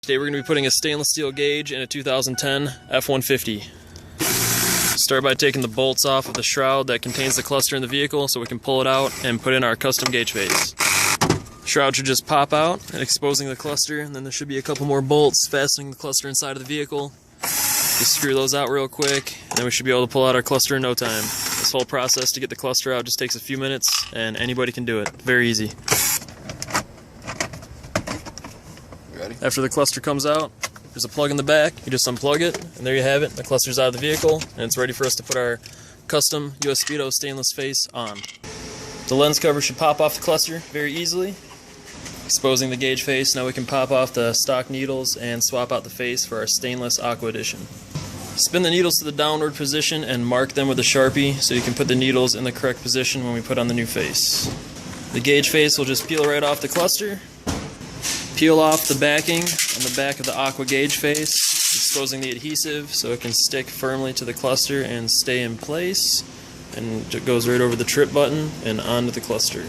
Today we're going to be putting a stainless steel gauge in a 2010 F-150. Start by taking the bolts off of the shroud that contains the cluster in the vehicle so we can pull it out and put in our custom gauge face. Shroud should just pop out and exposing the cluster, and then there should be a couple more bolts fastening the cluster inside of the vehicle. Just screw those out real quick, and then we should be able to pull out our cluster in no time. This whole process to get the cluster out just takes a few minutes, and anybody can do it. Very easy. Ready? After the cluster comes out, there's a plug in the back. You just unplug it, and there you have it. The cluster's out of the vehicle, and it's ready for us to put our custom US Speedo stainless face on. The lens cover should pop off the cluster very easily. Exposing the gauge face, now we can pop off the stock needles and swap out the face for our stainless Aqua edition. Spin the needles to the downward position and mark them with a Sharpie so you can put the needles in the correct position when we put on the new face. The gauge face will just peel right off the cluster. Peel off the backing on the back of the Aqua gauge face, exposing the adhesive so it can stick firmly to the cluster and stay in place. And it goes right over the trip button and onto the cluster.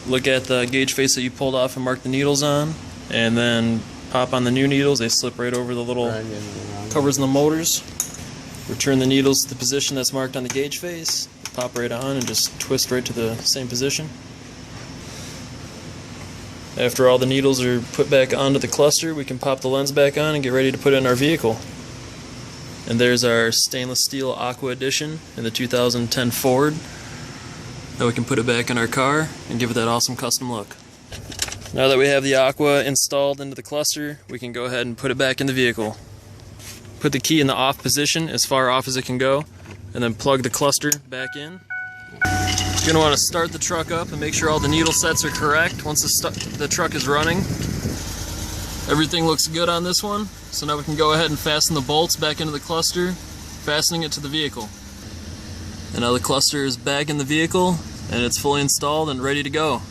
Look at the gauge face that you pulled off and marked the needles on, and then pop on the new needles. They slip right over the little covers in the motors. Return the needles to the position that's marked on the gauge face. Pop right on and just twist right to the same position. After all the needles are put back onto the cluster, we can pop the lens back on and get ready to put it in our vehicle. And there's our stainless steel Aqua edition in the 2010 Ford. Now we can put it back in our car and give it that awesome custom look. Now that we have the Aqua installed into the cluster, we can go ahead and put it back in the vehicle. Put the key in the off position as far off as it can go, and then plug the cluster back in. You're going to want to start the truck up and make sure all the needle sets are correct once the truck is running. Everything looks good on this one, so now we can go ahead and fasten the bolts back into the cluster, fastening it to the vehicle. And now the cluster is back in the vehicle, and it's fully installed and ready to go.